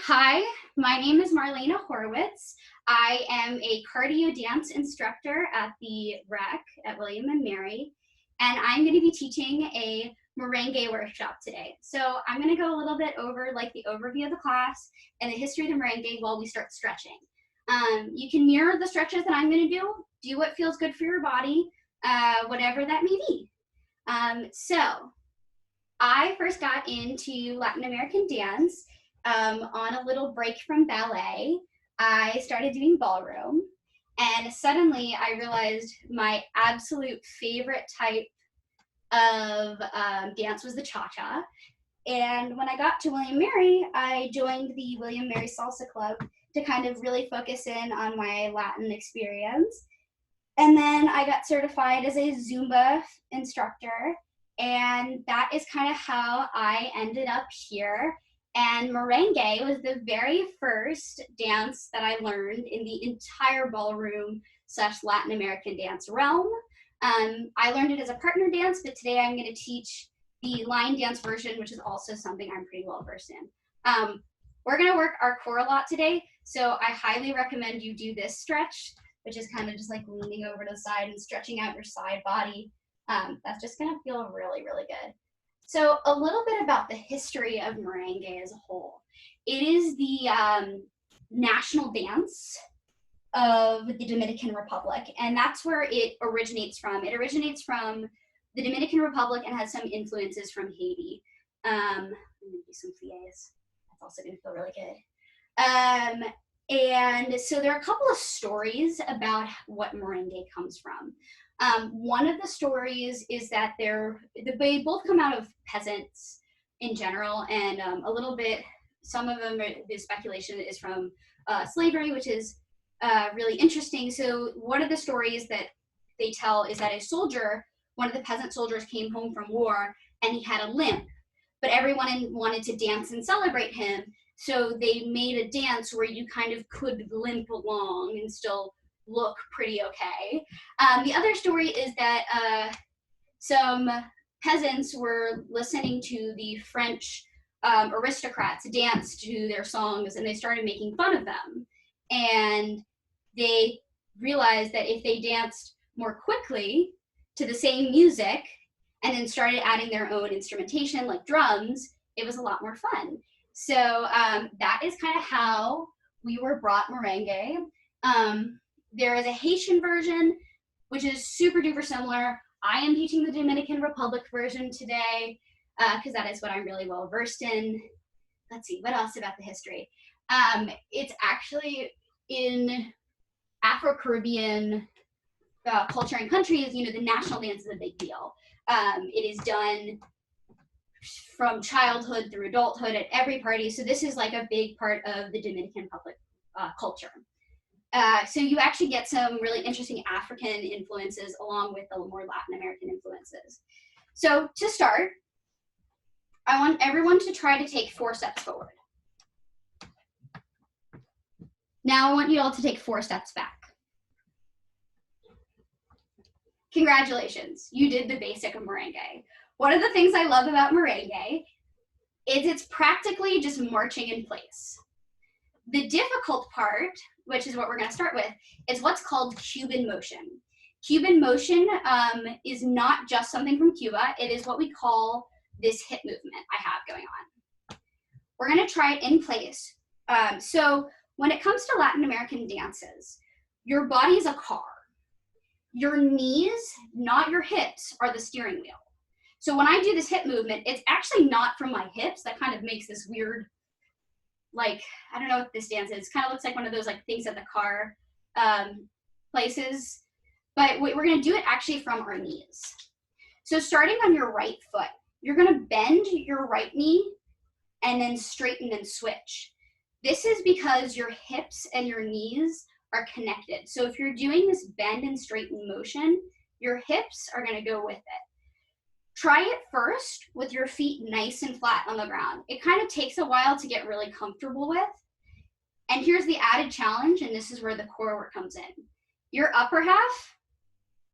Hi, my name is Marlaina. I am a cardio dance instructor at the Rec at William and Mary, and I'm going to be teaching a merengue workshop today. So I'm going to go a little bit over like the overview of the class and the history of the merengue while we start stretching. You can mirror the stretches that I'm going to do what feels good for your body, whatever that may be. So I first got into Latin American dance on a little break from ballet. I started doing ballroom, and suddenly I realized my absolute favorite type of dance was the cha-cha. And when I got to William Mary, I joined the William Mary Salsa Club to kind of really focus in on my Latin experience. And then I got certified as a Zumba instructor, and that is kind of how I ended up here. And merengue was the very first dance that I learned in the entire ballroom / Latin American dance realm. I learned it as a partner dance, but today I'm going to teach the line dance version, which is also something I'm pretty well versed in. We're going to work our core a lot today, so I highly recommend you do this stretch, which is kind of just like leaning over to the side and stretching out your side body. That's just going to feel really, really good. So a little bit about the history of merengue as a whole. It is the national dance of the Dominican Republic, and that's where it originates from. It originates from the Dominican Republic and has some influences from Haiti. I'm gonna do some pliés. That's also gonna feel really good. And so there are a couple of stories about what merengue comes from. One of the stories is that they both come out of peasants in general, and a little bit, some of them, the speculation is from slavery, which is really interesting. So one of the stories that they tell is that a soldier, one of the peasant soldiers, came home from war and he had a limp, but everyone wanted to dance and celebrate him. So they made a dance where you kind of could limp along and still look pretty okay. The other story is that some peasants were listening to the French aristocrats dance to their songs, and they started making fun of them. And they realized that if they danced more quickly to the same music and then started adding their own instrumentation like drums, it was a lot more fun. So that is kind of how we were brought merengue. There is a Haitian version, which is super duper similar. I am teaching the Dominican Republic version today because that is what I'm really well versed in. Let's see, what else about the history? It's actually in Afro-Caribbean culture and countries, the national dance is a big deal. It is done from childhood through adulthood at every party. So this is like a big part of the Dominican Republic culture. So you actually get some really interesting African influences along with the more Latin American influences. So to start, I want everyone to try to take 4 steps forward. Now I want you all to take 4 steps back. Congratulations, you did the basic of merengue. One of the things I love about merengue is it's practically just marching in place. The difficult part, which is what we're going to start with, is what's called Cuban Motion. Cuban Motion is not just something from Cuba. It is what we call this hip movement I have going on. We're going to try it in place. So when it comes to Latin American dances, your body is a car. Your knees, not your hips, are the steering wheel. So when I do this hip movement, it's actually not from my hips. That kind of makes this weird, like, I don't know what this dance is. It kind of looks like one of those like things at the car places. But we're going to do it actually from our knees. So starting on your right foot, you're going to bend your right knee and then straighten and switch. This is because your hips and your knees are connected. So if you're doing this bend and straighten motion, your hips are going to go with it. Try it first with your feet nice and flat on the ground. It kind of takes a while to get really comfortable with. And here's the added challenge, and this is where the core work comes in. Your upper half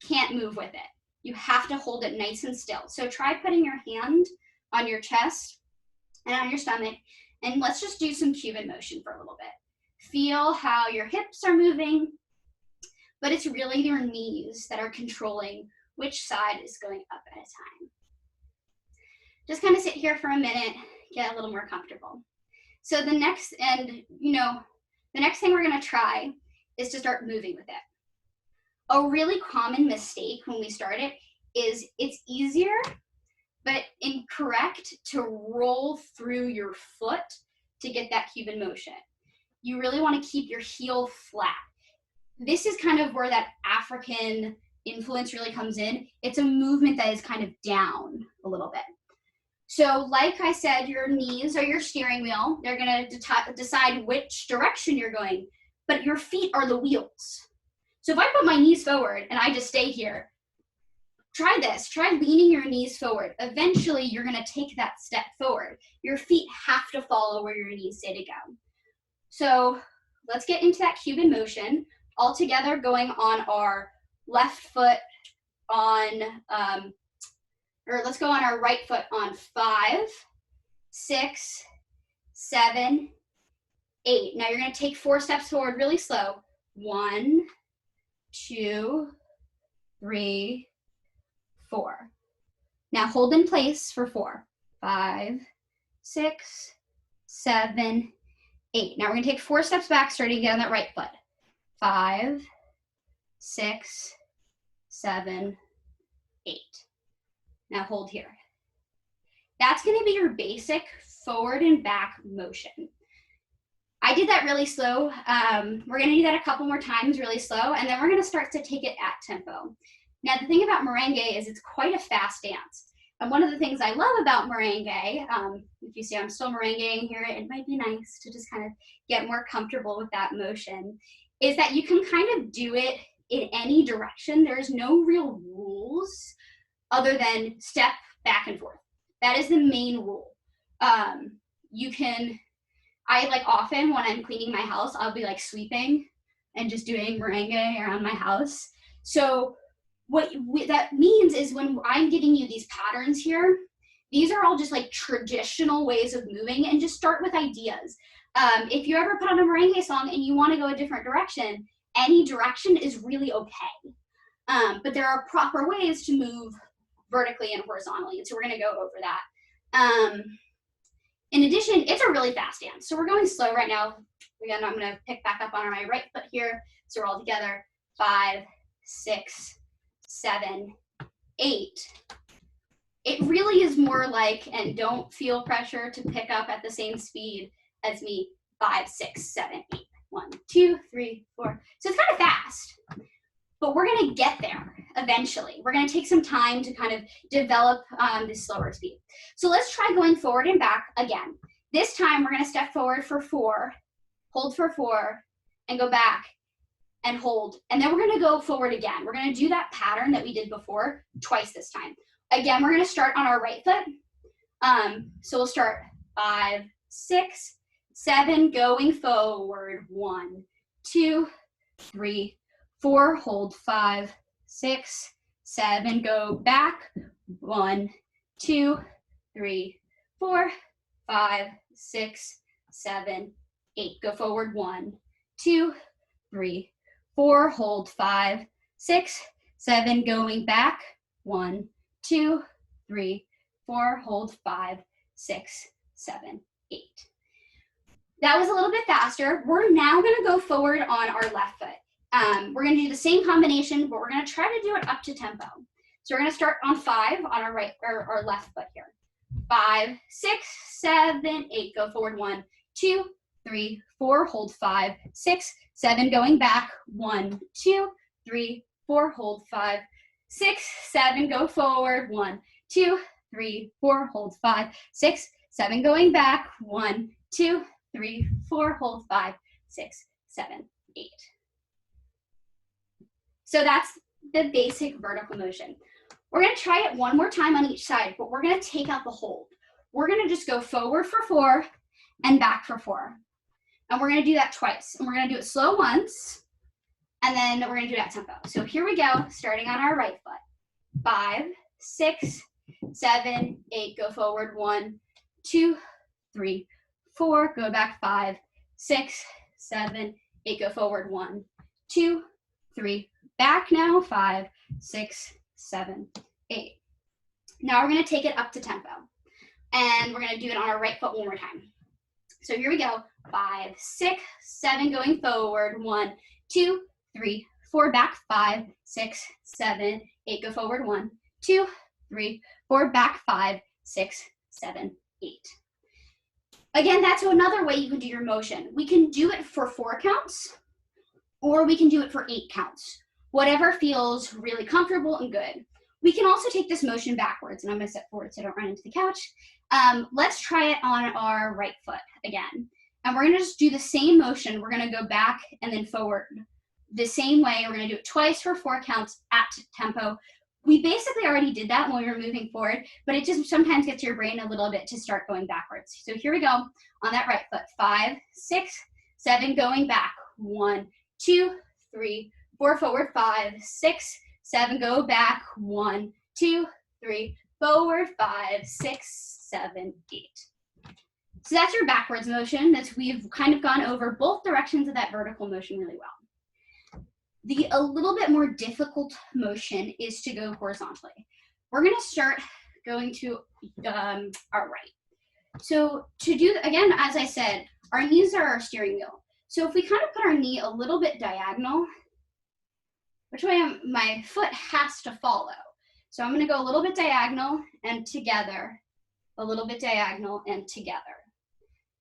can't move with it. You have to hold it nice and still. So try putting your hand on your chest and on your stomach And let's just do some Cuban motion for a little bit. Feel how your hips are moving, but it's really your knees that are controlling which side is going up at a time. Just kind of sit here for a minute, get a little more comfortable. So the next thing we're gonna try is to start moving with it. A really common mistake when we start it is it's easier but incorrect to roll through your foot to get that Cuban motion. You really want to keep your heel flat. This is kind of where that African influence really comes in. It's a movement that is kind of down a little bit. So like I said, your knees are your steering wheel. They're gonna decide which direction you're going, but your feet are the wheels. So if I put my knees forward and I just stay here, try this, try leaning your knees forward. Eventually you're gonna take that step forward. Your feet have to follow where your knees say to go. So let's get into that Cuban motion. All together going on our left foot let's go on our right foot on 5, 6, 7, 8. Now you're gonna take 4 steps forward really slow. 1, 2, 3, 4. Now hold in place for 4, 5, 6, 7, 8. Now we're gonna take 4 steps back, starting again on that right foot. 5, 6, 7, 8. Now hold here. That's gonna be your basic forward and back motion. I did that really slow. We're gonna do that a couple more times really slow, and then we're gonna start to take it at tempo. Now the thing about merengue is it's quite a fast dance. And one of the things I love about merengue, if you see I'm still merenguing here, it might be nice to just kind of get more comfortable with that motion, is that you can kind of do it in any direction. There's no real rules other than step back and forth. That is the main rule. I like often when I'm cleaning my house, I'll be like sweeping and just doing merengue around my house. So what that means is when I'm giving you these patterns here, these are all just like traditional ways of moving, and just start with ideas. If you ever put on a merengue song and you want to go a different direction, any direction is really okay. But there are proper ways to move vertically and horizontally, and so we're going to go over that. In addition, it's a really fast dance, so we're going slow right now. Again, I'm going to pick back up on my right foot here, so we're all together. 5, 6, 7, 8. It really is more like, and don't feel pressure to pick up at the same speed as me, 5, 6, 7, 8. 1, 2, 3, 4. So it's kind of fast, but we're going to get there eventually. We're going to take some time to kind of develop this slower speed. So let's try going forward and back again. This time we're going to step forward for 4, hold for 4, and go back and hold. And then we're going to go forward again. We're going to do that pattern that we did before twice this time. Again, we're going to start on our right foot. So we'll start 5, 6, 7, going forward. 1, 2, 3, 4, hold 5, 6, 7, go back. 1, 2, 3, 4, 5, 6, 7, 8. Go forward. 1, 2, 3, 4, hold 5, 6, 7, going back. 1, 2, 3, 4, hold 5, 6, 7, 8. That was a little bit faster. We're now going to go forward on our left foot. We're going to do the same combination, but we're going to try to do it up to tempo. So we're going to start on 5 on our right or our left foot here. 5, 6, 7, 8. Go forward. 1, 2, 3, 4. Hold 5, 6, 7. Going back. 1, 2, 3, 4. Hold 5, 6, 7. Go forward. 1, 2, 3, 4. Hold 5, 6, 7. Going back. 1, 2, 3, 4. Hold 5, 6, 7, 8. So that's the basic vertical motion. We're going to try it one more time on each side, but we're going to take out the hold. We're going to just go forward for 4 and back for 4. And we're going to do that twice. And we're going to do it slow once, and then we're going to do it at tempo. So here we go, starting on our right foot. 5, 6, 7, 8. Go forward. 1, 2, 3, 4, go back 5, 6, 7, 8, go forward 1, 2, 3, back now 5, 6, 7, 8. Now we're going to take it up to tempo, and we're going to do it on our right foot one more time. So here we go, 5, 6, 7, going forward, 1, 2, 3, 4, back 5, 6, 7, 8, go forward 1, 2, 3, 4, back 5, 6, 7, 8. Again, that's another way you can do your motion. We can do it for 4 counts, or we can do it for 8 counts. Whatever feels really comfortable and good. We can also take this motion backwards, and I'm going to step forward so I don't run into the couch. Let's try it on our right foot again. And we're going to just do the same motion. We're going to go back and then forward the same way. We're going to do it twice for 4 counts at tempo. We basically already did that when we were moving forward, but it just sometimes gets your brain a little bit to start going backwards. So here we go on that right foot. 5, 6, 7, going back. 1, 2, 3, 4, forward 5, 6, 7, go back. 1, 2, 3, forward 5, 6, 7, 8. So that's your backwards motion. We've kind of gone over both directions of that vertical motion really well. A little bit more difficult motion is to go horizontally. We're going to start going to our right. So to do, again, as I said, our knees are our steering wheel. So if we kind of put our knee a little bit diagonal, which way my foot has to follow. So I'm going to go a little bit diagonal and together, a little bit diagonal and together.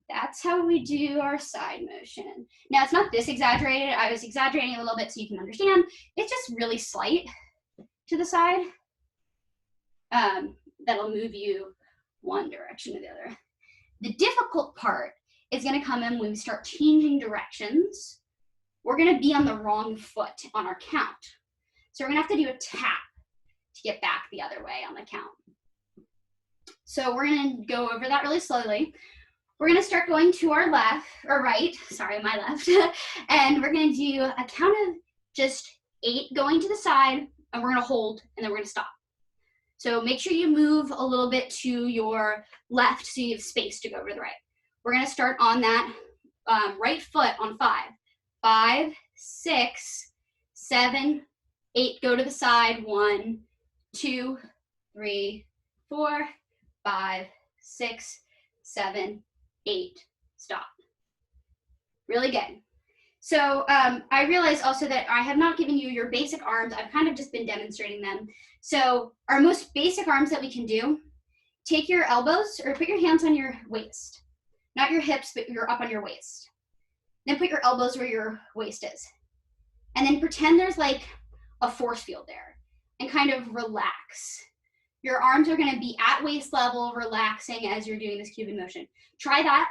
That's how we do our side motion. Now, it's not this exaggerated. I was exaggerating a little bit so you can understand. It's just really slight to the side. That'll move you one direction or the other. The difficult part is going to come in when we start changing directions. We're going to be on the wrong foot on our count. So we're going to have to do a tap to get back the other way on the count. So we're going to go over that really slowly. We're going to start going to our left, or right, sorry, my left, and we're going to do a count of just 8 going to the side, and we're going to hold, and then we're going to stop. So make sure you move a little bit to your left so you have space to go over to the right. We're going to start on that right foot on 5. 5, 6, 7, 8, go to the side. 1, 2, 3, 4, 5, 6, 7, 8, stop. Really good. So I realize also that I have not given you your basic arms. I've kind of just been demonstrating them. So our most basic arms that we can do, take your elbows or put your hands on your waist. Not your hips, but you're up on your waist. Then put your elbows where your waist is. And then pretend there's like a force field there and kind of relax. Your arms are going to be at waist level, relaxing as you're doing this Cuban motion. Try that.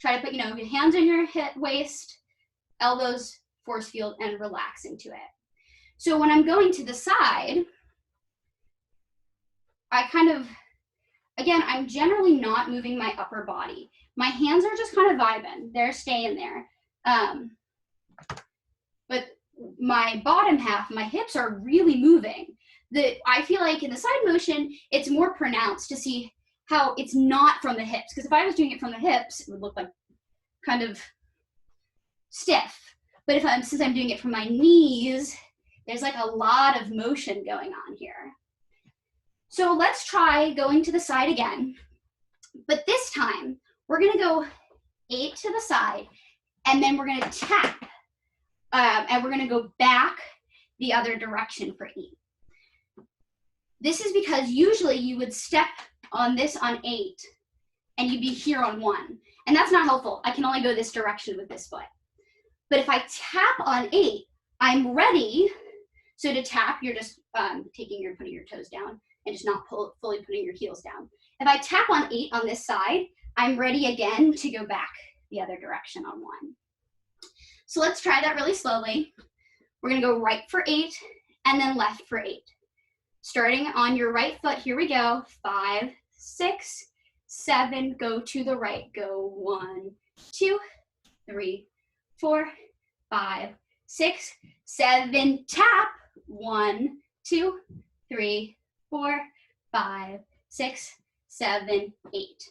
Try to put, your hands on your hip, waist, elbows, force field, and relaxing to it. So when I'm going to the side, I kind of, again, I'm generally not moving my upper body. My hands are just kind of vibing. They're staying there. But my bottom half, my hips are really moving. I feel like in the side motion, it's more pronounced to see how it's not from the hips. Because if I was doing it from the hips, it would look like kind of stiff. But since I'm doing it from my knees, there's like a lot of motion going on here. So let's try going to the side again. But this time, we're going to go 8 to the side, and then we're going to tap. And we're going to go back the other direction for 8. This is because usually you would step on this on 8 and you'd be here on 1. And that's not helpful. I can only go this direction with this foot. But if I tap on 8, I'm ready. So to tap, you're just putting your toes down and just not fully putting your heels down. If I tap on 8 on this side, I'm ready again to go back the other direction on 1. So let's try that really slowly. We're going to go right for 8 and then left for 8. Starting on your right foot, here we go. 5, 6, 7, go to the right. Go 1, 2, 3, 4, 5, 6, 7, tap. 1, 2, 3, 4, 5, 6, 7, 8.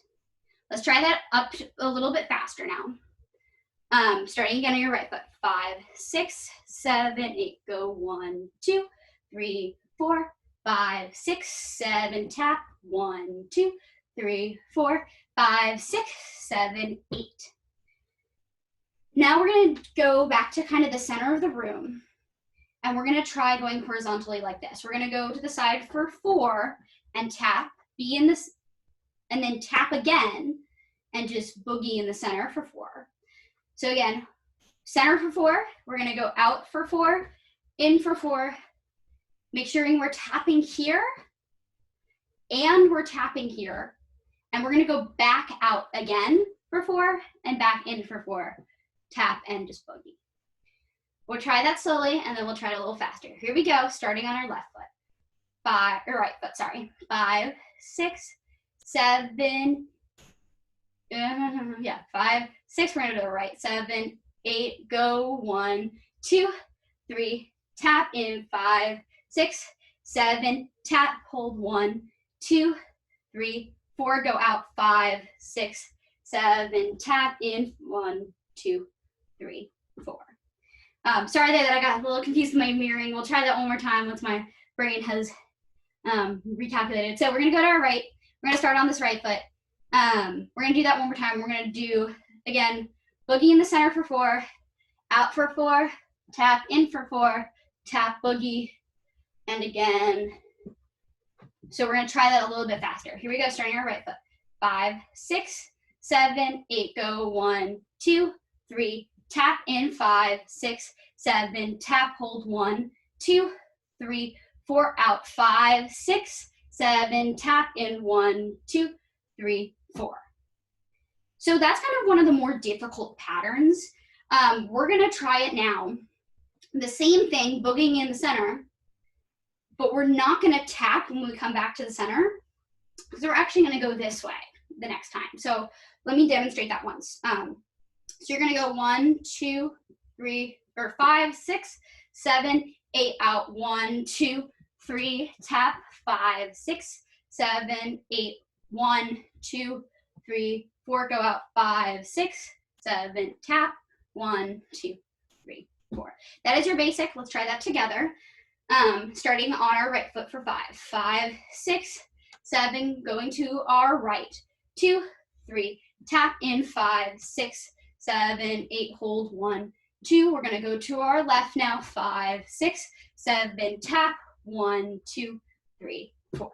Let's try that up a little bit faster now. Starting again on your right foot. 5, 6, 7, 8. Go 1, 2, 3, 4, 5, 6, 7. Tap 1, 2, 3, 4, 5, 6, 7, 8. Now we're going to go back to kind of the center of the room, and we're going to try going horizontally like this. We're going to go to the side for 4 and tap, be in this, and then tap again and just boogie in the center for 4. So again, center for 4, we're going to go out for 4, in for 4, make sure we're tapping here and we're tapping here, and we're going to go back out again for 4 and back in for 4. Tap and just boogie. We'll try that slowly and then we'll try it a little faster. Here we go, starting on our left foot. 5, or right foot, sorry. 5, 6, 7, 5, 6, we're gonna do the right. 7, 8, go 1, 2, 3, tap in 5, 6, 7, tap, hold 1, 2, 3, 4, go out 5, 6, 7, tap in 1, 2, 3, 4. Sorry that I got a little confused with my mirroring. We'll try that one more time once my brain has recalculated. So we're gonna go to our right. We're gonna start on this right foot. We're gonna do that one more time. We're gonna do, again, boogie in the center for 4, out for 4, tap in for 4, tap, boogie, and again. So we're gonna try that a little bit faster. Here we go, starting our right foot. 5, 6, 7, 8, go 1, 2, 3, tap in 5, 6, 7, tap, hold 1, 2, 3, 4, out 5, 6, 7, tap in 1, 2, 3, 4. So that's kind of one of the more difficult patterns. We're gonna try it now. The same thing, boogieing in the center, but we're not gonna tap when we come back to the center, because we're actually gonna go this way the next time. So let me demonstrate that once. So you're gonna go 1, 2, 3, or 5, 6, 7, 8, out 1, 2, 3, tap 5, 6, 7, 8, 1, 2, 3, 4, go out 5, 6, 7, tap 1, 2, 3, 4. That is your basic. Let's try that together. Starting on our right foot for 5, 5, 6, 7, going to our right, 2, 3, tap in 5, 6, 7, 8, hold 1, 2. We're gonna go to our left now, 5, 6, 7, tap 1, 2, 3, 4.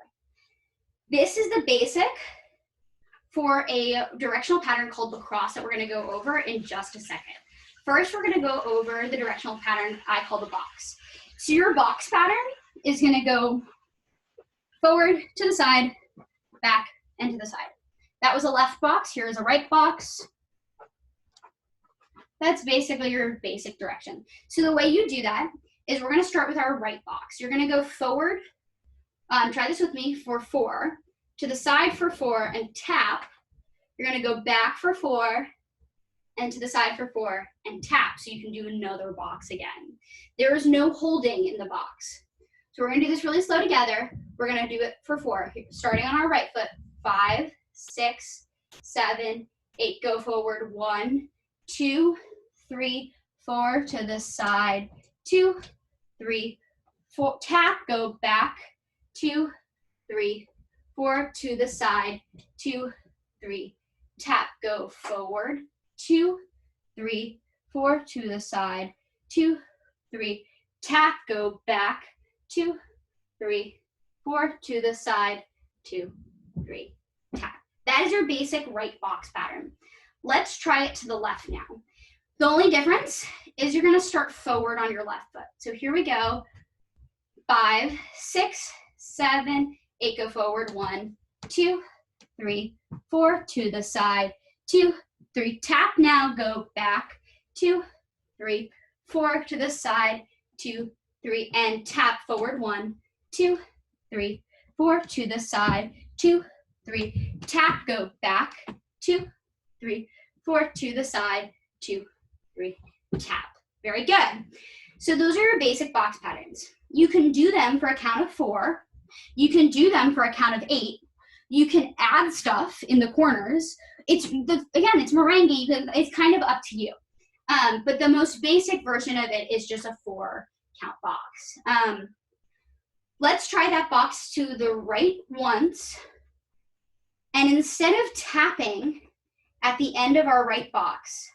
This is the basic for a directional pattern called lacrosse that we're gonna go over in just a second. First, we're gonna go over the directional pattern I call the box. So your box pattern is gonna go forward, to the side, back, and to the side. That was a left box, here is a right box. That's basically your basic direction. So the way you do that is we're gonna start with our right box. You're gonna go forward, try this with me, for 4, to the side for 4, and tap. You're gonna go back for 4, and to the side for 4, and tap, so you can do another box again. There is no holding in the box. So we're gonna do this really slow together. We're gonna do it for 4, starting on our right foot. 5, 6, 7, 8, go forward, 1, 2, 3, 4, to the side, 2, 3, 4, tap, go back, 2, 3, 4, to the side, 2, 3, tap, go forward, 2, 3, 4, to the side, 2, 3, tap, go back, 2, 3, 4, to the side, 2, 3, tap. That is your basic right box pattern. Let's try it to the left now. The only difference is you're gonna start forward on your left foot. So here we go. 5, 6, 7, 8, go forward, 1, 2, 3, 4, to the side, 2, 3, tap now, go back, 2, 3, 4, to the side, 2, 3, and tap forward, 1, 2, 3, 4, to the side, 2, 3, tap, go back, 2, 3, 4, to the side, 2, 3, tap. Very good. So those are your basic box patterns. You can do them for a count of 4. You can do them for a count of 8. You can add stuff in the corners. Again, it's merengue. It's kind of up to you. But the most basic version of it is just a 4-count box. Let's try that box to the right once. And instead of tapping at the end of our right box,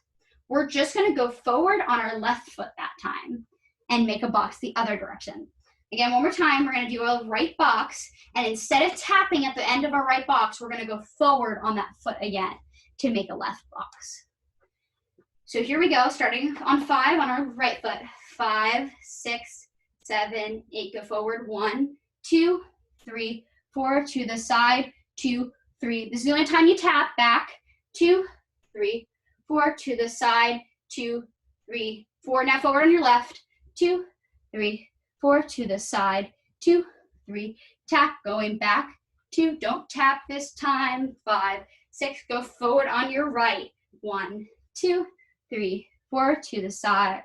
we're just going to go forward on our left foot that time and make a box the other direction. Again, one more time, we're going to do a right box, and instead of tapping at the end of our right box, we're going to go forward on that foot again to make a left box. So here we go, starting on 5 on our right foot. 5, 6, 7, 8, go forward. 1, 2, 3, 4, to the side, 2, 3. This is the only time you tap. Back, 2, 3, 4, to the side, 2, 3, 4. Now forward on your left, 2, 3, 4, to the side, 2, 3, tap, going back, 2, don't tap this time, 5, 6, go forward on your right, 1, 2, 3, 4, to the side.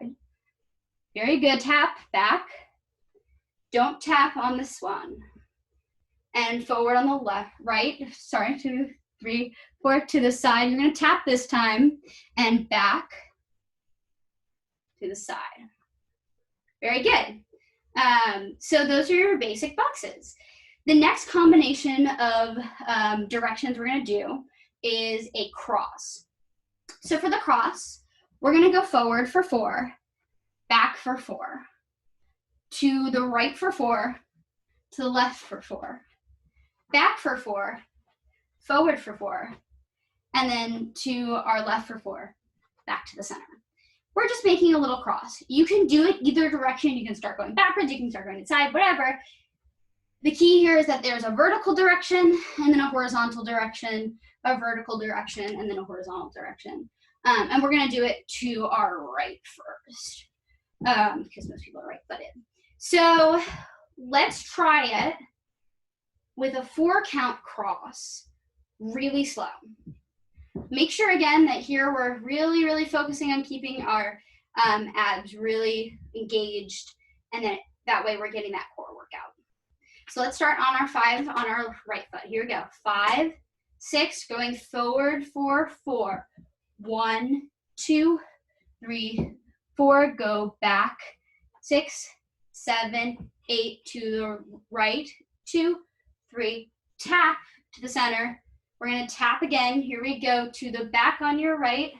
Very good, tap, back, don't tap on this one, and forward on the left, right, sorry, 2, 3, 4, to the side. You're gonna tap this time, and back to the side. Very good. So those are your basic boxes. The next combination of directions we're going to do is a cross. So for the cross, we're going to go forward for 4, back for 4, to the right for 4, to the left for 4, back for 4, forward for 4, and then to our left for 4, back to the center. We're just making a little cross. You can do it either direction. You can start going backwards, you can start going inside, whatever. The key here is that there's a vertical direction and then a horizontal direction, a vertical direction, and then a horizontal direction. And we're gonna do it to our right first, because most people are right-footed. So let's try it with a 4-count cross, really slow. Make sure again that here we're really, really focusing on keeping our abs really engaged, and then that way we're getting that core workout. So let's start on our 5 on our right foot. Here we go. 5, 6, going forward for 4. 1, 2, 3, 4, go back. 6, 7, 8, to the right. 2, 3, tap to the center. We're going to tap again. Here we go, to the back on your right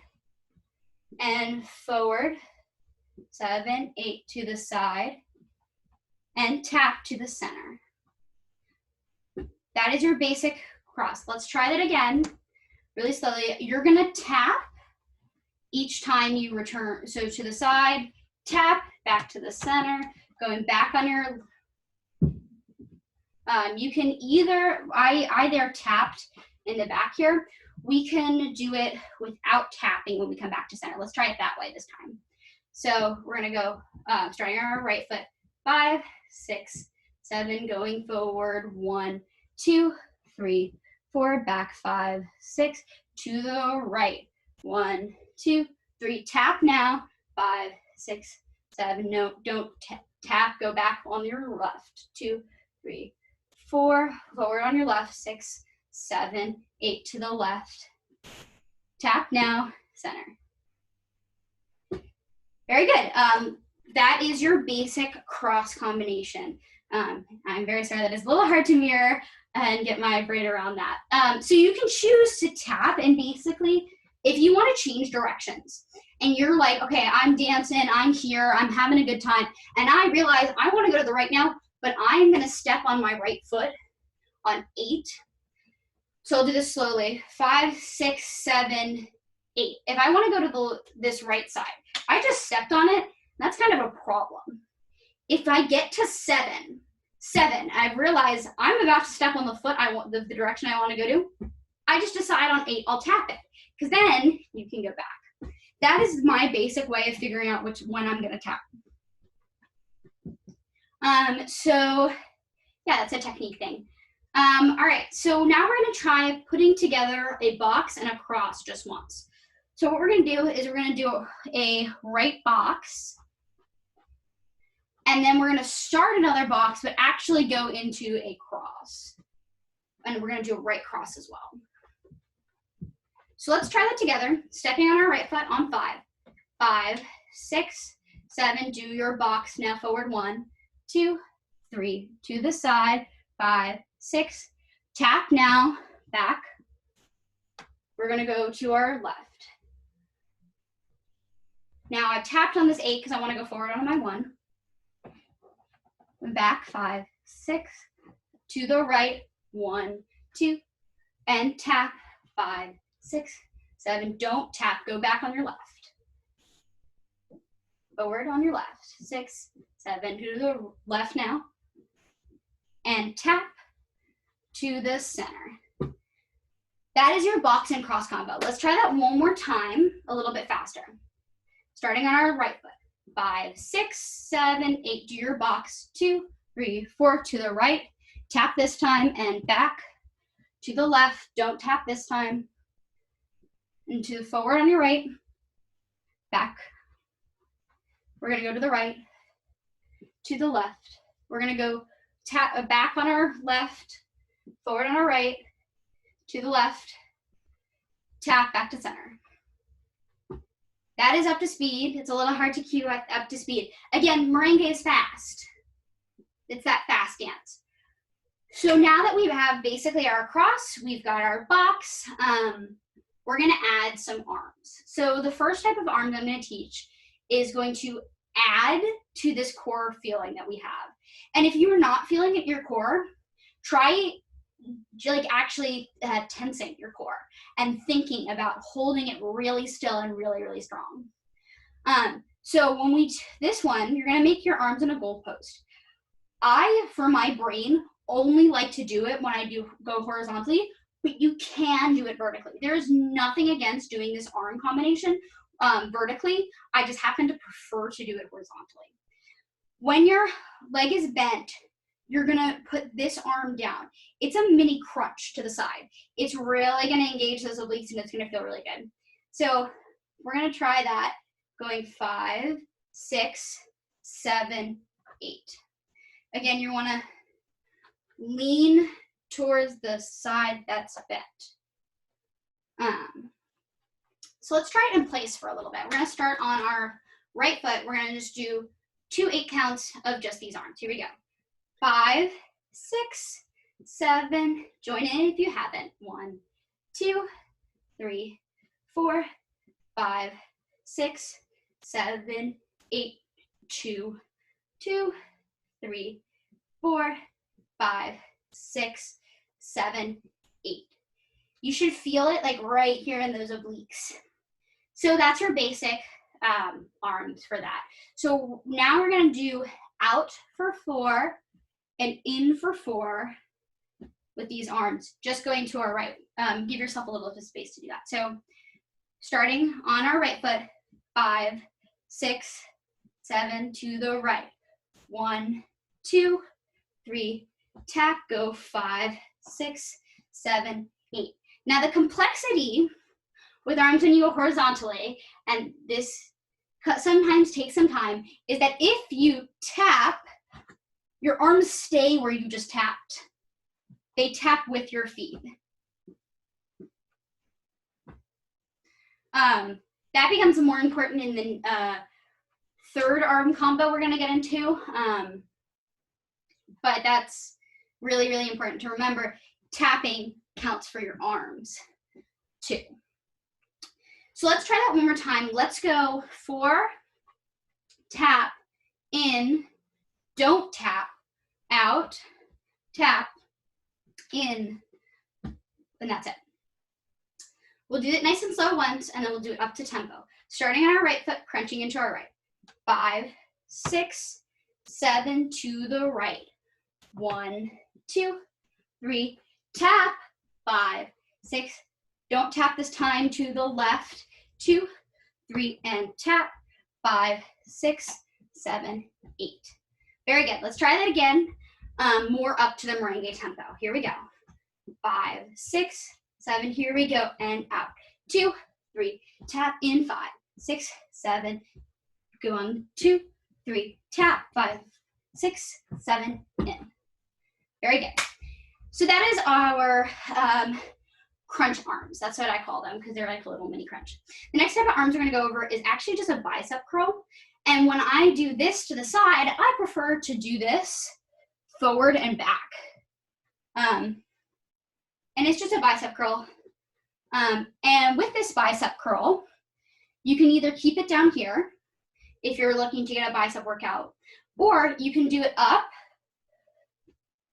and forward. 7, 8, to the side and tap to the center. That is your basic cross. Let's try that again really slowly. You're going to tap each time you return. So to the side, tap, back to the center, going back on your, you can either, I there tapped in the back here. We can do it without tapping when we come back to center. Let's try it that way this time. So we're gonna go, starting on our right foot, 5, 6, 7, going forward, 1, 2, 3, 4, back, 5, 6, to the right, 1, 2, 3, tap now, 5, 6, 7, no, don't tap, go back on your left, 2, 3, 4, forward on your left, 6, 7, 8, to the left, tap now, center. Very good. That is your basic cross combination. I'm very sorry that is a little hard to mirror and get my brain around that. So you can choose to tap, and basically, if you want to change directions and you're like, okay, I'm dancing, I'm here, I'm having a good time, and I realize I want to go to the right now, but I'm going to step on my right foot on 8. So I'll do this slowly. 5, 6, 7, 8. If I want to go to this right side, I just stepped on it. That's kind of a problem. If I get to 7, I realize I'm about to step on the foot I want, the direction I want to go to. I just decide on 8, I'll tap it, because then you can go back. That is my basic way of figuring out when I'm going to tap. So yeah, that's a technique thing. All right, so now we're going to try putting together a box and a cross just once. So what we're going to do is we're going to do a right box, and then we're going to start another box, but actually go into a cross. and we're gonna do a right cross as well. So let's try that together. Stepping on our right foot on 5. 5, 6, 7, do your box. Now forward 1, 2, 3, to the side, 5, 6, tap now, back. We're gonna go to our left. Now I've tapped on this 8 because I wanna go forward on my 1. Back, 5, 6, to the right, 1, 2, and tap, 5, 6, 7, don't tap, go back on your left. Forward on your left, 6, 7, to the left now, and tap to the center. That is your box and cross combo. Let's try that one more time, a little bit faster. Starting on our right foot, 5, 6, 7, 8, do your box, 2, 3, 4, to the right, tap this time, and back to the left, don't tap this time, and to forward on your right, back. We're gonna go to the right, to the left. We're gonna go tap back on our left, forward on our right, to the left, tap, back to center. That is up to speed. It's a little hard to cue up to speed. Again, merengue is fast. It's that fast dance. So now that we have basically our cross, we've got our box, we're gonna add some arms. So the first type of arm that I'm gonna teach is going to add to this core feeling that we have. And if you're not feeling it in your core, try like actually tensing your core and thinking about holding it really still and really, really strong. So when this one, you're gonna make your arms in a goalpost. I, for my brain, only like to do it when I go horizontally, but you can do it vertically. There is nothing against doing this arm combination vertically. I just happen to prefer to do it horizontally. When your leg is bent, you're gonna put this arm down. It's a mini crunch to the side. It's really gonna engage those obliques and it's gonna feel really good. So we're gonna try that going 5, 6, 7, 8. Again, you wanna lean towards the side that's bent. So let's try it in place for a little bit. We're gonna start on our right foot. We're gonna just do 2 8 counts of just these arms. Here we go. 5, 6, 7, join in if you haven't. 1, 2, 3, 4, 5, 6, 7, 8, 2, 2, 3, 4, 5, 6, 7, 8. You should feel it like right here in those obliques. So that's your basic arms for that. So now we're gonna do out for 4 and in for 4 with these arms, just going to our right. Give yourself a little bit of space to do that. So starting on our right foot, 5, 6, 7, to the right. 1, 2, 3, tap, go 5, 6, 7, 8. Now the complexity with arms when you go horizontally, and this sometimes takes some time, is that if you tap, your arms stay where you just tapped. They tap with your feet. That becomes more important in the third arm combo we're gonna get into. But that's really, really important to remember. Tapping counts for your arms too. So let's try that one more time. Let's go 4, tap, in, don't tap, out, tap, in, and that's it. We'll do it nice and slow once, and then we'll do it up to tempo. Starting on our right foot, crunching into our right. 5, 6, 7, to the right. 1, 2, 3, tap, 5, 6, don't tap this time, to the left, 2, 3, and tap, 5, 6, 7, 8. Very good. Let's try that again, more up to the merengue tempo. Here we go. 5, 6, 7, here we go, and out. 2, 3, tap, in, 5, 6, 7, go on, 2, 3, tap, 5, 6, 7, in. Very good. So that is our crunch arms. That's what I call them because they're like a little mini crunch. The next type of arms we're gonna go over is actually just a bicep curl. And when I do this to the side, I prefer to do this forward and back. And it's just a bicep curl. And with this bicep curl, you can either keep it down here if you're looking to get a bicep workout, or you can do it up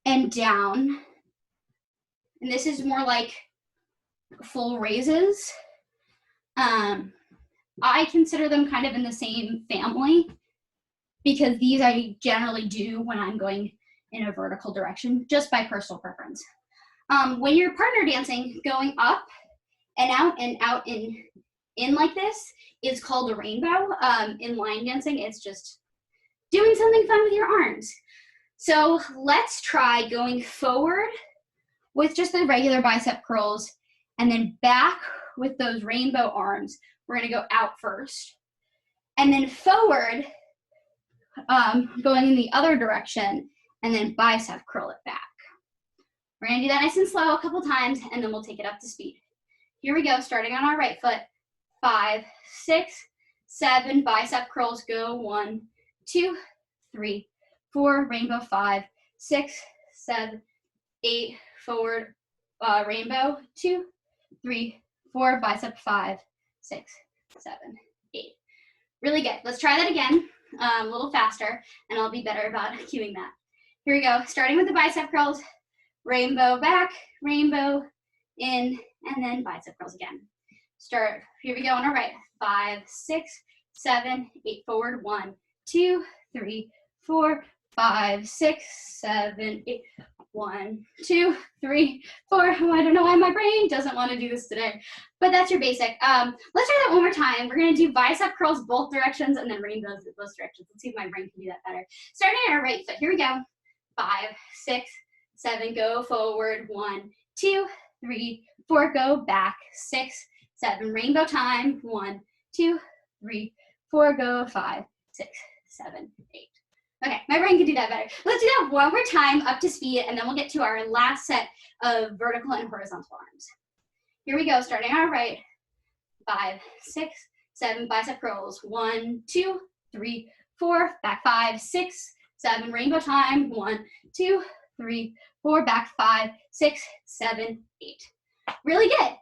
and down. And this is more like full raises. I consider them kind of in the same family because these I generally do when I'm going in a vertical direction, just by personal preference. When you're partner dancing, going up and out and in like this is called a rainbow. In line dancing, it's just doing something fun with your arms. So let's try going forward with just the regular bicep curls and then back with those rainbow arms. We're gonna go out first. And then forward, going in the other direction, and then bicep curl it back. We're gonna do that nice and slow a couple times, and then we'll take it up to speed. Here we go, starting on our right foot. 5, 6, 7, bicep curls, go 1, 2, 3, 4, rainbow, 5, 6, 7, 8, forward, rainbow, 2, 3, 4, bicep, 5, 6, 7, 8. Really good. Let's try that again, a little faster, and I'll be better about cueing that. Here we go, starting with the bicep curls, rainbow back, rainbow in, and then bicep curls again. Start, here we go on our right, 5, 6, 7, 8, forward, 1, 2, 3, 4, 5, 6, 7, 8, 1, 2, 3, 4. Oh, I don't know why my brain doesn't want to do this today, but that's your basic. Let's try that one more time. We're going to do bicep curls both directions and then rainbows in both directions. Let's see if my brain can do that better. Starting on our right foot, here we go. 5, 6, 7, go forward, 1, 2, 3, 4, go back, 6, 7, rainbow time, 1, 2, 3, 4, go, 5, 6, 7, 8. Okay, my brain can do that better. Let's do that one more time up to speed, and then we'll get to our last set of vertical and horizontal arms. Here we go, starting on our right, 5, 6, 7, bicep curls, 1, 2, 3, 4, back 5, 6, 7, rainbow time, 1, 2, 3, 4, back 5, 6, 7, 8. Really good.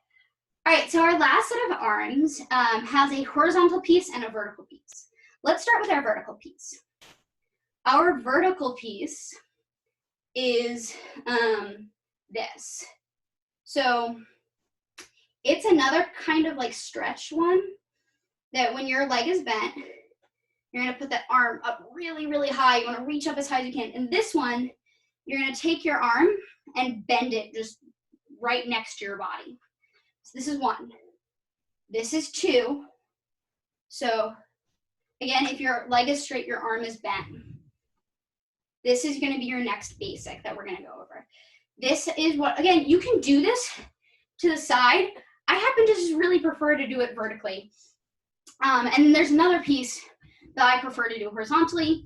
All right, so our last set of arms has a horizontal piece and a vertical piece. Let's start with our vertical piece. Our vertical piece is this. So it's another kind of like stretch one that when your leg is bent, you're gonna put that arm up really, really high. You wanna reach up as high as you can. And this one, you're gonna take your arm and bend it just right next to your body. So this is 1. This is 2. So again, if your leg is straight, your arm is bent. This is gonna be your next basic that we're gonna go over. This is what, again, you can do this to the side. I happen to just really prefer to do it vertically. And there's another piece that I prefer to do horizontally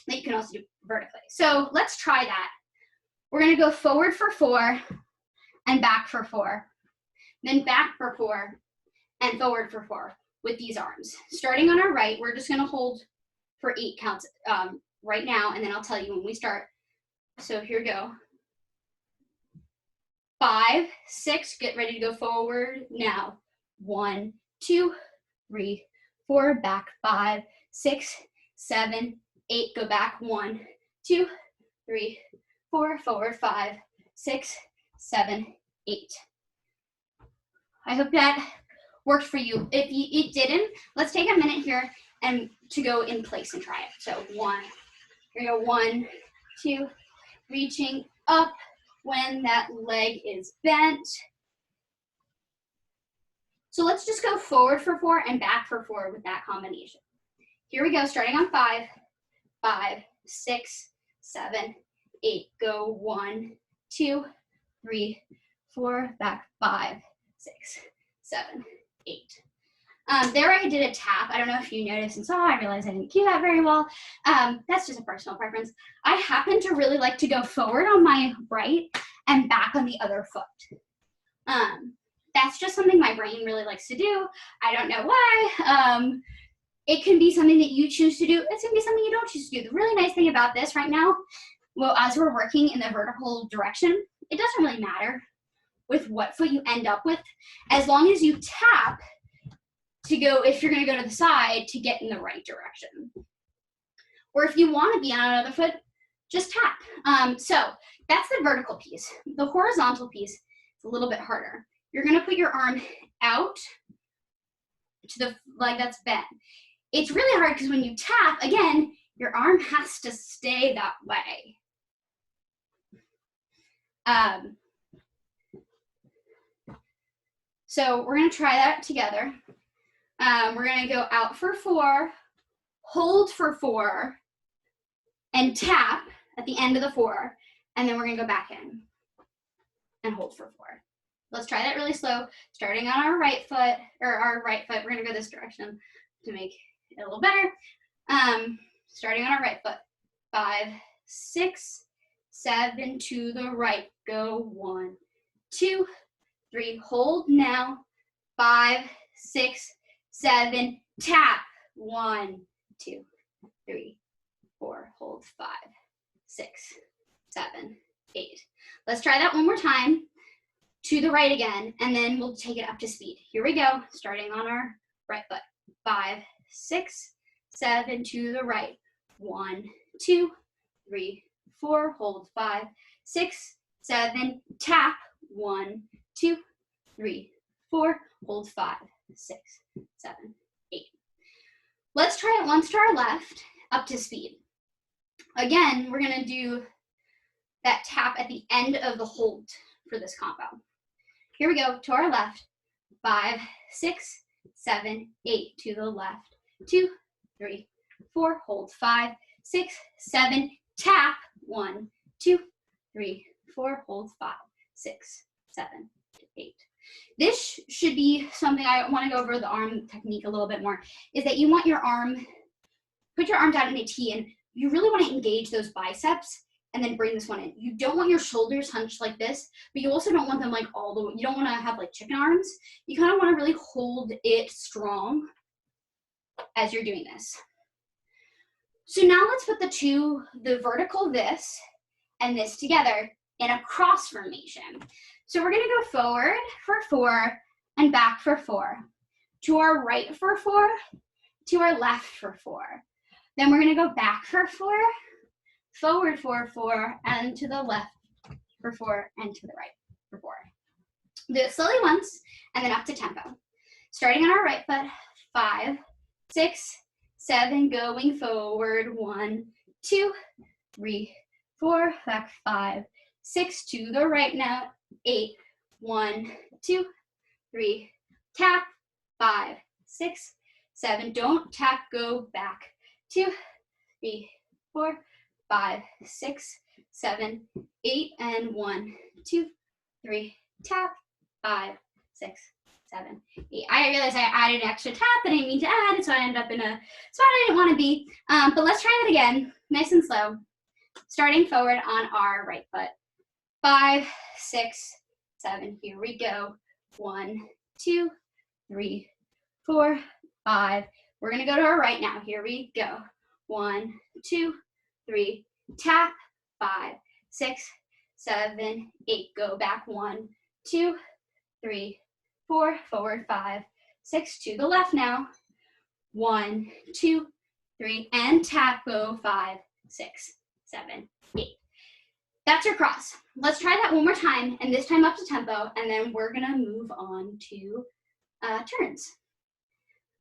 that you can also do vertically. So let's try that. We're gonna go forward for 4 and back for 4. Then back for 4 and forward for 4 with these arms. Starting on our right, we're just gonna hold for 8 counts right now, and then I'll tell you when we start. So here we go. 5, 6, get ready to go forward now. 1, 2, 3, 4, back 5, 6, 7, 8, go back 1, 2, 3, 4, forward 5, 6, 7, 8. I hope that worked for you. If it didn't, let's take a minute here and to go in place and try it. So 1, here we go, 1, 2, reaching up when that leg is bent. So let's just go forward for 4 and back for 4 with that combination. Here we go, starting on 5, 5, 6, 7, 8. Go 1, 2, 3, 4, back 5, 6, 7, 8. There I did a tap. I don't know if you noticed and saw, I realized I didn't cue that very well. That's just a personal preference. I happen to really like to go forward on my right and back on the other foot. That's just something my brain really likes to do. I don't know why. It can be something that you choose to do. It's gonna be something you don't choose to do. The really nice thing about this right now, well, as we're working in the vertical direction, it doesn't really matter with what foot you end up with, as long as you tap to go, if you're gonna go to the side, to get in the right direction. Or if you wanna be on another foot, just tap. So that's the vertical piece. The horizontal piece is a little bit harder. You're gonna put your arm out to the leg that's bent. It's really hard because when you tap, again, your arm has to stay that way. So we're gonna try that together. We're gonna go out for 4, hold for 4, and tap at the end of the 4, and then we're gonna go back in and hold for 4. Let's try that really slow, starting on our right foot, we're gonna go this direction to make it a little better. Starting on our right foot, 5, 6, 7, to the right, go 1, 2, 3, hold now, 5, 6, 7, tap, 1, 2, 3, 4, hold, 5, 6, 7, 8. Let's try that one more time, to the right again, and then we'll take it up to speed. Here we go, starting on our right foot, 5, 6, 7, to the right, 1, 2, 3, 4, hold, 5, 6, 7, tap, 1, 2, 3, 4, hold, 5, 6, 7, 8. Let's try it once to our left, up to speed. Again, we're gonna do that tap at the end of the hold for this combo. Here we go, to our left, 5, 6, 7, 8, to the left, 2, 3, 4, hold, 5, 6, 7, tap, 1, 2, 3, 4, hold, 5, 6, 7, 8. This should be something I want to go over the arm technique a little bit more, is that you want your arm, put your arm down in a T, and you really want to engage those biceps and then bring this one in. You don't want your shoulders hunched like this, but you also don't want them like all the way, you don't want to have like chicken arms. You kind of want to really hold it strong as you're doing this. So now let's put the vertical this and this together in a cross formation. So we're gonna go forward for 4 and back for 4. To our right for 4, to our left for 4. Then we're gonna go back for 4, forward for 4, and to the left for 4, and to the right for 4. Do it slowly once, and then up to tempo. Starting on our right foot, 5, 6, 7, going forward, 1, 2, 3, 4, back 5, 6, to the right now, 8, 1, 2, 3, tap, 5, 6, 7, don't tap, go back, 2, 3, 4, 5, 6, 7, 8, and 1, 2, 3, tap, 5, 6, 7, 8. I realized I added an extra tap that I didn't mean to add, so I ended up in a spot I didn't want to be. But let's try that again, nice and slow. Starting forward on our right foot. 5, 6, 7, here we go. 1, 2, 3, 4, 5. We're gonna go to our right now, here we go. 1, 2, 3, tap, 5, 6, 7, 8, go back, 1, 2, 3, 4, forward, 5, 6, to the left now, 1, 2, 3, and tap, go, 5, 6, 7, 8. That's your cross. Let's try that one more time, and this time up to tempo, and then we're gonna move on to turns.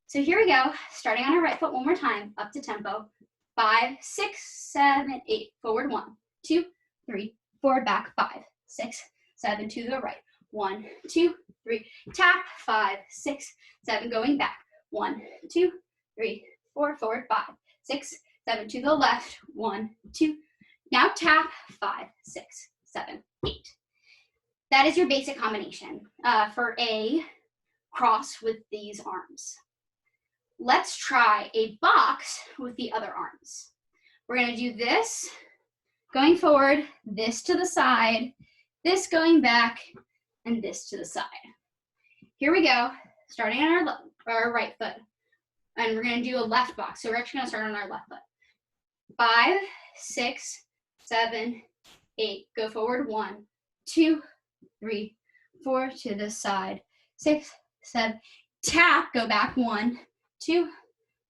So here we go, starting on our right foot one more time, up to tempo. 5, 6, 7, 8, forward, 1, 2, 3, forward, back, 5, 6, 7, to the right, 1, 2, 3, tap, 5, 6, 7, going back, 1, 2, 3, 4, forward, 5, 6, 7, to the left, 1, 2, now tap, 5, 6, 7, 8. That is your basic combination for a cross with these arms. Let's try a box with the other arms. We're gonna do this, going forward, this to the side, this going back, and this to the side. Here we go, starting on our right foot. And we're gonna do a left box. So we're actually gonna start on our left foot. 5, 6, 7, 8. Go forward. 1, 2, 3, 4 to the side. 6, 7. Tap. Go back. 1, 2,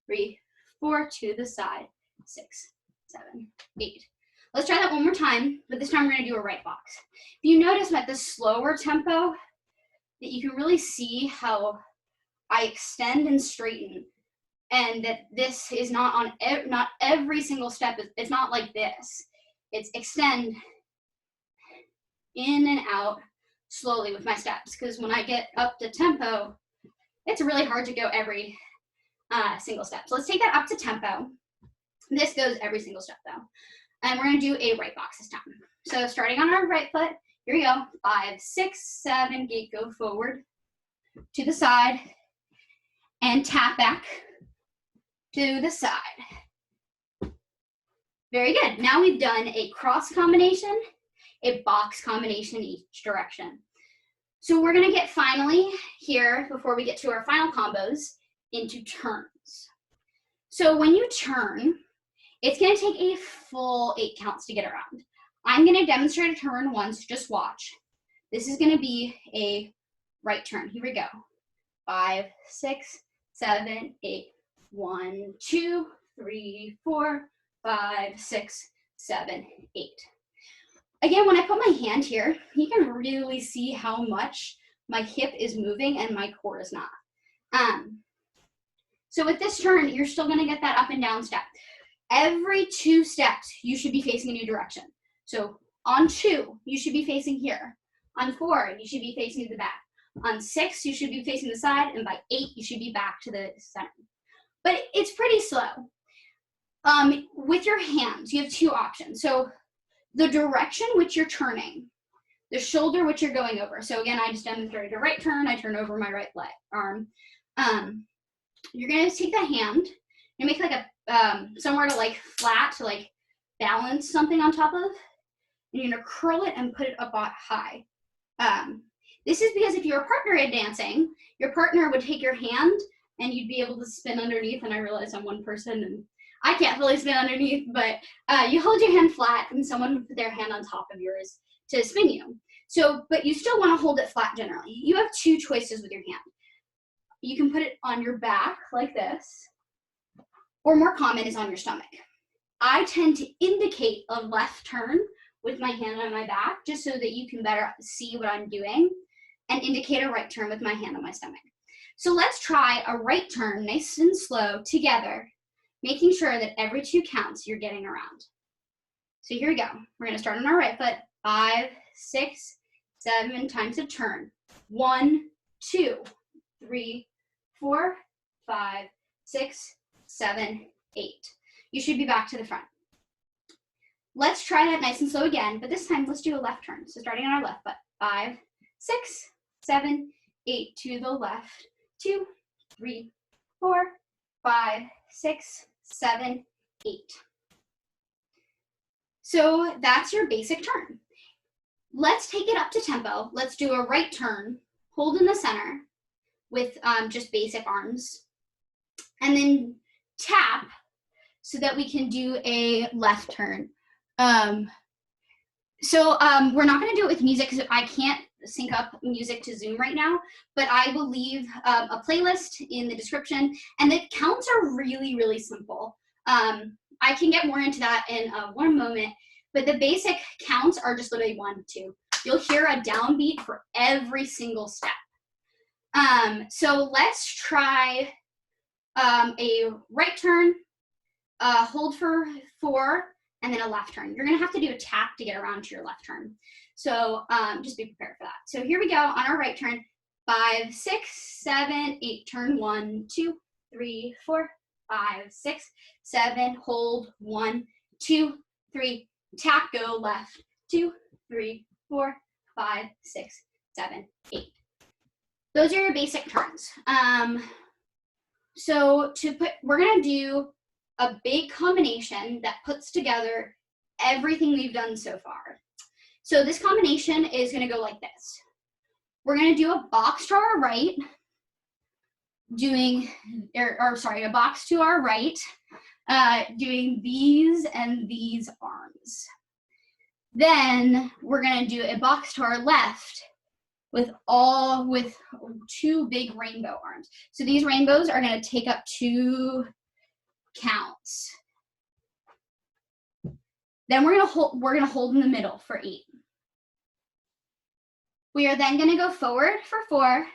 3, 4 to the side. 6, 7, 8. Let's try that one more time, but this time we're gonna do a right box. If you notice at the slower tempo, that you can really see how I extend and straighten, and that this is not on not every single step. It's not like this. It's extend in and out slowly with my steps, because when I get up to tempo, it's really hard to go every single step. So let's take that up to tempo. This goes every single step though. And we're gonna do a right box this time. So starting on our right foot, here we go. 5, 6, 7, gate, go forward to the side and tap back to the side. Very good. Now we've done a cross combination, a box combination each direction. So we're gonna get finally here, before we get to our final combos, into turns. So when you turn, it's gonna take a full 8 counts to get around. I'm gonna demonstrate a turn once, just watch. This is gonna be a right turn. Here we go. 5, 6, 7, 8. 1, 2, 3, 4, 5, 6, 7, 8. Again, when I put my hand here, you can really see how much my hip is moving and my core is not. So with this turn, you're still gonna get that up and down step. Every 2 steps, you should be facing a new direction. So on 2, you should be facing here. On 4, you should be facing the back. On 6, you should be facing the side, and by 8, you should be back to the center. But it's pretty slow. With your hands, you have 2 options. So the direction which you're turning, the shoulder which you're going over. So again, I just demonstrated a right turn. I turn over my right arm. You're gonna take that hand and make like a somewhere to like flat to like balance something on top of. And you're gonna curl it and put it up high. This is because if you're a partner in dancing, your partner would take your hand and you'd be able to spin underneath. And I realize I'm one person and I can't really spin underneath, but you hold your hand flat and someone would put their hand on top of yours to spin you. So, but you still want to hold it flat generally. You have 2 choices with your hand. You can put it on your back like this, or more common is on your stomach. I tend to indicate a left turn with my hand on my back, just so that you can better see what I'm doing, and indicate a right turn with my hand on my stomach. So let's try a right turn, nice and slow, together, making sure that every 2 counts you're getting around. So here we go. We're gonna start on our right foot. 5, 6, 7 times a turn. 1, 2, 3, 4, 5, 6, 7, 8. You should be back to the front. Let's try that nice and slow again, but this time let's do a left turn. So starting on our left foot. 5, 6, 7, 8 to the left. 2, 3, 4, 5, 6, 7, 8. So that's your basic turn. Let's take it up to tempo. Let's do a right turn, hold in the center with just basic arms, and then tap so that we can do a left turn. We're not gonna do it with music because I can't sync up music to Zoom right now, but I will leave a playlist in the description, and the counts are really, really simple. I can get more into that in one moment, but the basic counts are just literally 1, 2. You'll hear a downbeat for every single step. So let's try a right turn, hold for 4, and then a left turn. You're gonna have to do a tap to get around to your left turn. So just be prepared for that. So here we go on our right turn. 5, 6, 7, 8, turn 1, 2, 3, 4, 5, 6, 7, hold 1, 2, 3, tap, go left, 2, 3, 4, 5, 6, 7, 8. Those are your basic turns. We're gonna do a big combination that puts together everything we've done so far. So this combination is gonna go like this. We're gonna do a box to our right, a box to our right, doing these and these arms. Then we're gonna do a box to our left with 2 big rainbow arms. So these rainbows are gonna take up 2 counts. Then we're gonna hold in the middle for 8. We are then gonna go forward for 4,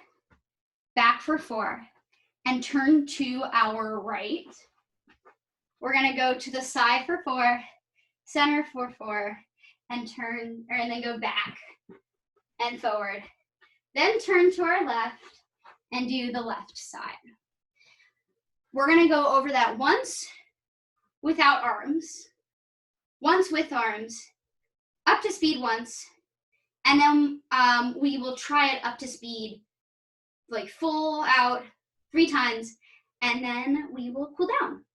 back for 4, and turn to our right. We're gonna go to the side for 4, center for 4, and then go back and forward. Then turn to our left and do the left side. We're gonna go over that once without arms, once with arms, up to speed once, and then we will try it up to speed, like full out 3 times, and then we will cool down.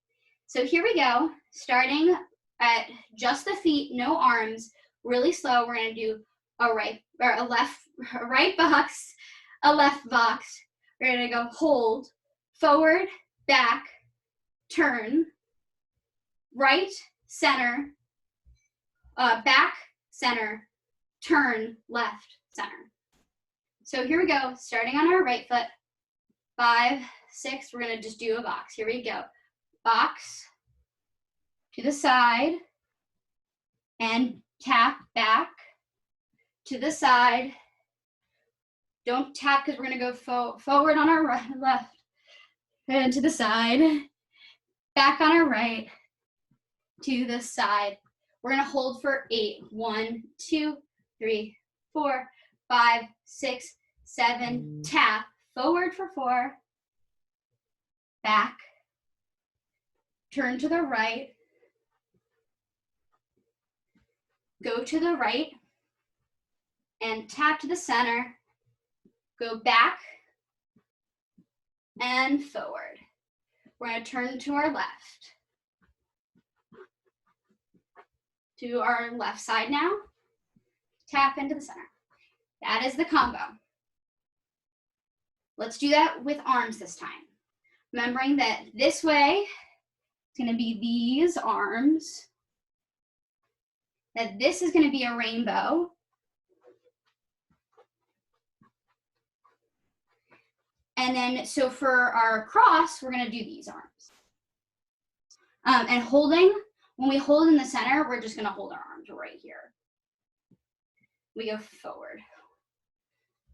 So here we go, starting at just the feet, no arms, really slow. We're gonna do a right box, a left box. We're gonna go hold, forward, back, turn, right, center, back, center, turn, left, center. So here we go, starting on our right foot, 5, 6, we're gonna just do a box. Here we go, box, to the side, and tap back, to the side. Don't tap because we're gonna go forward on our left, and to the side, back on our right, to the side. We're gonna hold for 8. 1, 2, 3, 4, 5, 6, 7, tap, forward for 4, back, turn to the right, go to the right, and tap to the center, go back, and forward. We're gonna turn to our left. To our left side now, tap into the center. That is the combo. Let's do that with arms this time. Remembering that this way, it's gonna be these arms, that this is gonna be a rainbow, and then, so for our cross, we're gonna do these arms. And holding, when we hold in the center, we're just gonna hold our arms right here. We go forward.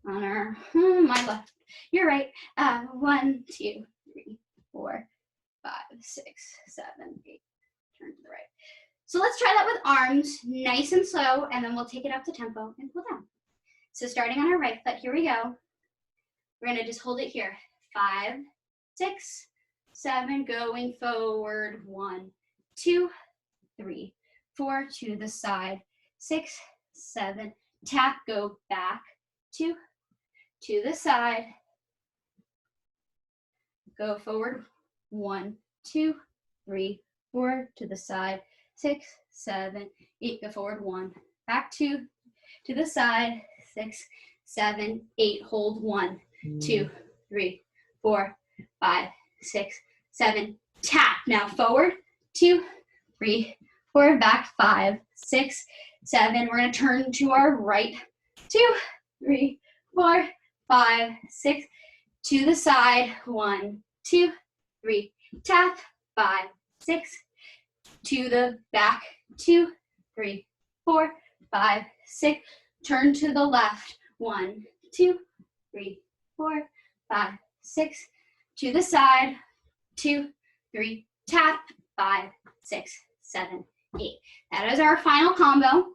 On our, my left, you're right. 1, 2, 3, 4, 5, 6, 7, 8. Turn to the right. So let's try that with arms, nice and slow, and then we'll take it up to tempo and cool down. So starting on our right foot, here we go. We're gonna just hold it here. 5, 6, 7, going forward. 1, 2, 3, 4, to the side. 6, 7, tap, go back. 2, to the side. Go forward. 1, 2, 3, 4, to the side. 6, 7, 8, go forward. 1, back 2, to the side. 6, 7, 8, hold. 1, 2, 3, 4, 5, 6, 7, tap. Now forward. 2, 3, 4, back. 5, 6, 7. We're gonna turn to our right. 2, 3, 4, 5, 6, to the side. 1, 2, 3, tap. 5, 6, to the back. 2, 3, 4, 5, 6. Turn to the left. 1, 2, 3, 4, 5, 6. To the side. 2, 3, tap. 5, 6, 7, 8. That is our final combo.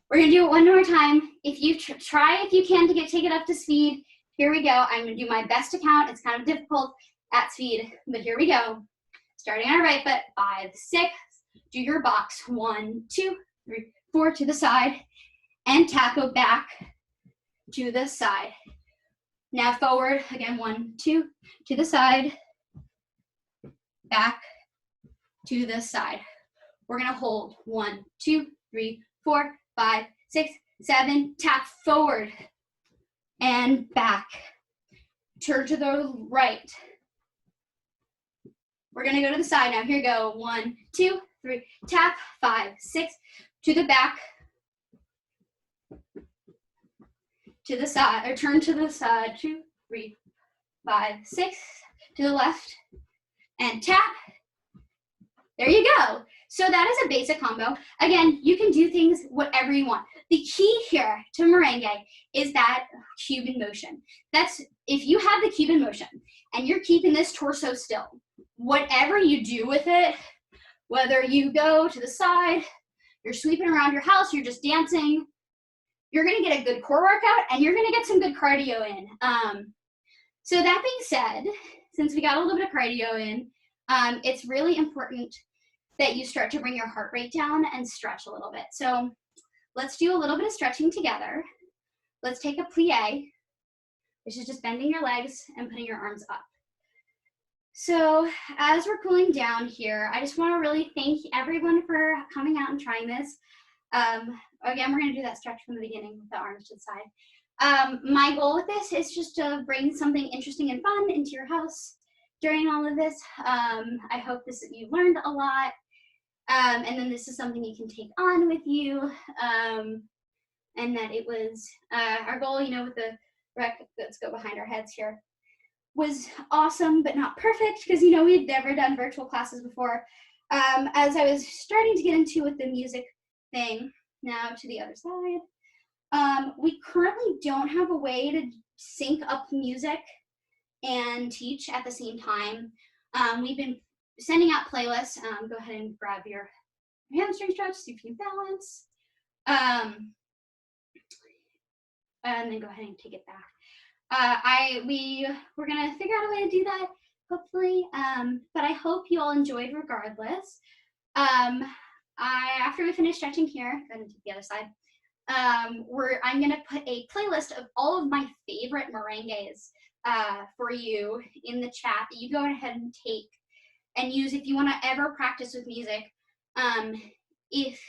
We're gonna do it one more time. If you try, if you can, to take it up to speed. Here we go. I'm gonna do my best to count. It's kind of difficult at speed, but here we go. Starting on our right foot, 5, 6. Do your box. 1, 2, 3, 4, to the side, and tap, go back to the side. Now forward again. 1, 2, to the side, back to the side. We're gonna hold. 1, 2, 3, 4, 5, 6, 7, tap forward and back. Turn to the right. We're gonna go to the side now. Here we go. 1, 2, 3, tap, 5, 6, to the back, to the side, or turn to the side, 2, 3, 5, 6, to the left, and tap. There you go. So that is a basic combo. Again, you can do things whatever you want. The key here to merengue is that Cuban motion. That's, if you have the Cuban motion and you're keeping this torso still, whatever you do with it, whether you go to the side, you're sweeping around your house, you're just dancing, you're gonna get a good core workout and you're gonna get some good cardio in. So that being said, since we got a little bit of cardio in, it's really important that you start to bring your heart rate down and stretch a little bit. So let's do a little bit of stretching together. Let's take a plie, which is just bending your legs and putting your arms up. So as we're cooling down here, I just want to really thank everyone for coming out and trying this. Again, we're going to do that stretch from the beginning with the arms to the side. My goal with this is just to bring something interesting and fun into your house during all of this. I hope you learned a lot. And then this is something you can take on with you. And that it was our goal, you know, with the rec, let's go behind our heads here, was awesome, but not perfect because, you know, we had never done virtual classes before. As I was starting to get into with the music thing, now to the other side, we currently don't have a way to sync up music and teach at the same time. We've been sending out playlists. Go ahead and grab your hamstring stretch, see if you can balance. And then go ahead and take it back. We're gonna figure out a way to do that, hopefully. But I hope you all enjoyed regardless. After we finish stretching here, go ahead and take the other side. I'm gonna put a playlist of all of my favorite merengues for you in the chat that you go ahead and take and use if you want to ever practice with music. If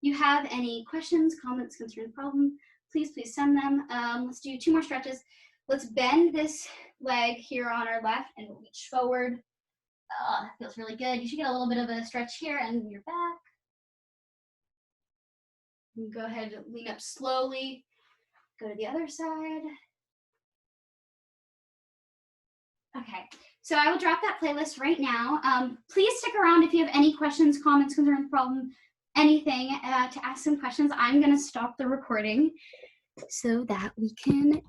you have any questions, comments, concerns, problems, please send them. Let's do 2 more stretches. Let's bend this leg here on our left and reach forward. That feels really good. You should get a little bit of a stretch here and your back. And go ahead and lean up slowly. Go to the other side. Okay, so I will drop that playlist right now. Please stick around if you have any questions, comments, concerns, problems, anything to ask some questions. I'm going to stop the recording so that we can